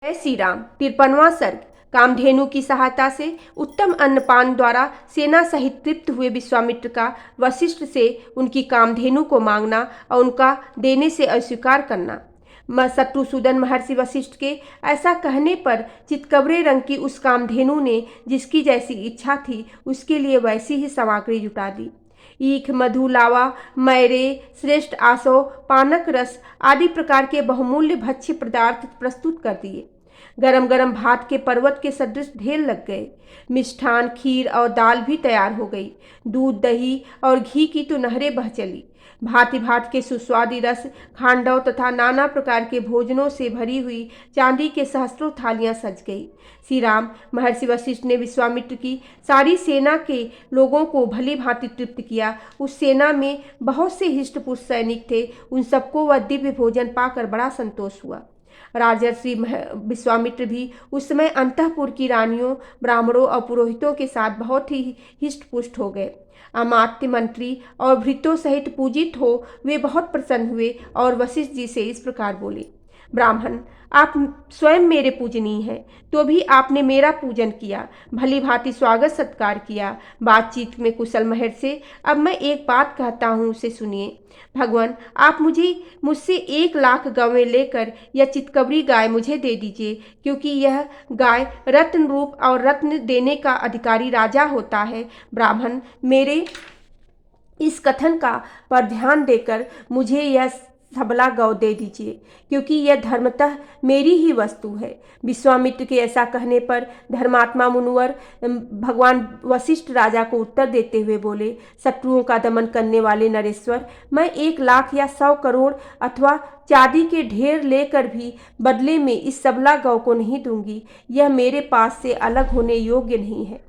जय श्री राम। 53वां सर्ग। कामधेनु की सहायता से उत्तम अन्नपान द्वारा सेना सहित तृप्त हुए विश्वामित्र का वशिष्ठ से उनकी कामधेनु को मांगना और उनका देने से अस्वीकार करना। शत्रुसूदन महर्षि वशिष्ठ के ऐसा कहने पर चितकबरे रंग की उस कामधेनु ने जिसकी जैसी इच्छा थी उसके लिए वैसी ही सामग्री जुटा दी। ईख, मधु, लावा, मैरे, श्रेष्ठ आसो, पानक रस आदि प्रकार के बहुमूल्य भक्ष्य पदार्थ प्रस्तुत कर दिए। गरम गरम भात के पर्वत के सदृश ढेर लग गए। मिष्ठान, खीर और दाल भी तैयार हो गई। दूध, दही और घी की तो नहरें बह चली। भांति भांति के सुस्वादी रस, खांडव तथा नाना प्रकार के भोजनों से भरी हुई चांदी के सहस्त्रों थालियां सज गई। श्री राम महर्षि वशिष्ठ ने विश्वामित्र की सारी सेना के लोगों को भली भांति तृप्त किया। उस सेना में बहुत से हिष्टपुष्ट सैनिक थे। उन सबको वह दिव्य भोजन पाकर बड़ा संतोष हुआ। राजर्षि विश्वामित्र भी उस समय अंतःपुर की रानियों, ब्राह्मणों और पुरोहितों के साथ बहुत ही हिष्टपुष्ट हो गए। अमात्य, मंत्री और भृत्यों सहित पूजित हो वे बहुत प्रसन्न हुए और वशिष्ठ जी से इस प्रकार बोले। ब्राह्मण, आप स्वयं मेरे पूजनीय हैं, तो भी आपने मेरा पूजन किया, भली भांति स्वागत सत्कार किया, बातचीत में कुशल महर से। अब मैं एक बात कहता हूँ, उसे सुनिए। भगवान, आप मुझसे 1,00,000 गवें लेकर यह चितकबरी गाय मुझे दे दीजिए, क्योंकि यह गाय रत्न रूप और रत्न देने का अधिकारी राजा होता है। ब्राह्मण, मेरे इस कथन का पर ध्यान देकर मुझे यह सबला गौ दे दीजिए, क्योंकि यह धर्मतः मेरी ही वस्तु है। विश्वामित्र के ऐसा कहने पर धर्मात्मा मुनिवर भगवान वशिष्ठ राजा को उत्तर देते हुए बोले, शत्रुओं का दमन करने वाले नरेश्वर, मैं 1,00,000 या 100 करोड़ अथवा चांदी के ढेर लेकर भी बदले में इस सबला गौ को नहीं दूंगी। यह मेरे पास से अलग होने योग्य नहीं है।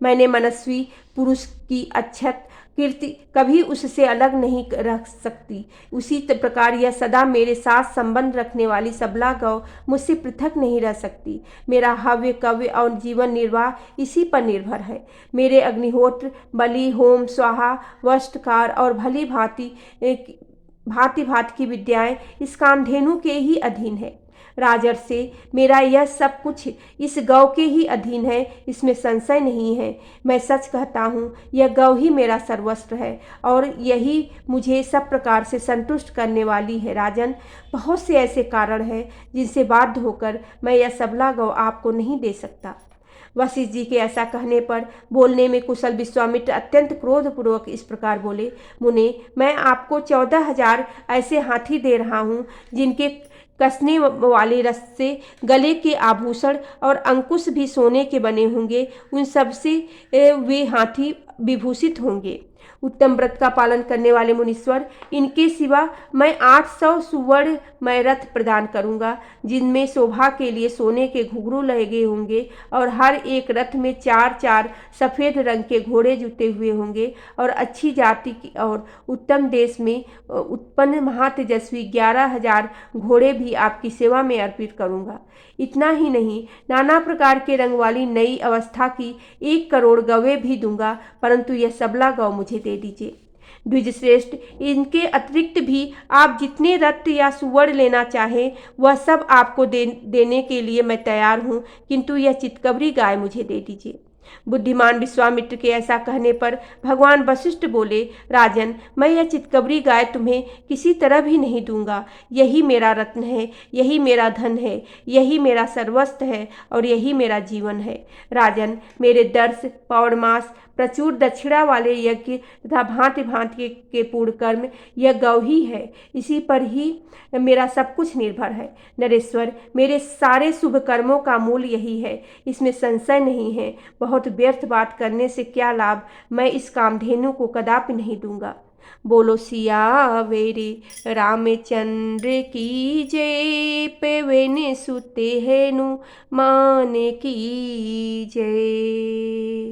मैंने मनस्वी पुरुष की अच्छत कीर्ति कभी उससे अलग नहीं रख सकती। उसी प्रकार यह सदा मेरे साथ संबंध रखने वाली सबला गौ मुझसे पृथक नहीं रह सकती। मेरा हव्य, कव्य और जीवन निर्वाह इसी पर निर्भर है। मेरे अग्निहोत्र, बलि, होम, स्वाहा, वष्टकार और भली भांति भांति की विद्याएं इस कामधेनु के ही अधीन है। राजर्षि, मेरा यह सब कुछ इस गौ के ही अधीन है, इसमें संशय नहीं है। मैं सच कहता हूँ, यह गौ ही मेरा सर्वस्व है और यही मुझे सब प्रकार से संतुष्ट करने वाली है। राजन, बहुत से ऐसे कारण हैं जिनसे बाध्य होकर मैं यह सबला गौ आपको नहीं दे सकता। वशिष्ठ जी के ऐसा कहने पर बोलने में कुशल विश्वामित्र अत्यंत क्रोधपूर्वक इस प्रकार बोले, मुने, मैं आपको 14,000 ऐसे हाथी दे रहा हूँ जिनके कसने वाले रस्से, गले के आभूषण और अंकुश भी सोने के बने होंगे। उन सब से वे हाथी विभूषित होंगे। उत्तम व्रत का पालन करने वाले मुनीश्वर, इनके सिवा मैं 800 सुवर्णमय रथ प्रदान करूंगा, जिनमें शोभा के लिए सोने के घुंघरू लगे होंगे और हर एक रथ में 4-4 सफ़ेद रंग के घोड़े जुटे हुए होंगे और अच्छी जाति की और उत्तम देश में उत्पन्न महातेजस्वी 11,000 घोड़े भी आपकी सेवा में अर्पित करूंगा। इतना ही नहीं, नाना प्रकार के रंग वाली नई अवस्था की 1 करोड़ गवें भी दूंगा, परंतु यह सबला गौ मुझे दे दीजिए। द्विजश्रेष्ठ, इनके अतिरिक्त भी आप जितने रत्न या सुवर्ण लेना चाहें वह सब आपको देने के लिए मैं तैयार हूँ, किंतु यह चितकबरी गाय मुझे दे दीजिए। बुद्धिमान विश्वामित्र के ऐसा कहने पर भगवान वशिष्ठ बोले, राजन, मैं यह चितकबरी गाय तुम्हें किसी तरह भी नहीं दूंगा। यही मेरा रत्न है, यही मेरा धन है, यही मेरा सर्वस्व है और यही मेरा जीवन है। राजन, मेरे दर्श, पौर्णमास, प्रचुर दक्षिणा वाले यज्ञ तथा भांति भांति के पूर्ण कर्म यह गौ ही है। इसी पर ही मेरा सब कुछ निर्भर है। नरेश्वर, मेरे सारे शुभ कर्मों का मूल यही है, इसमें संशय नहीं है। बहुत व्यर्थ बात करने से क्या लाभ, मैं इस कामधेनु को कदापि नहीं दूंगा। बोलो सियावेरे रामचंद्र की जय, पवन सुत हेनु मान की जय।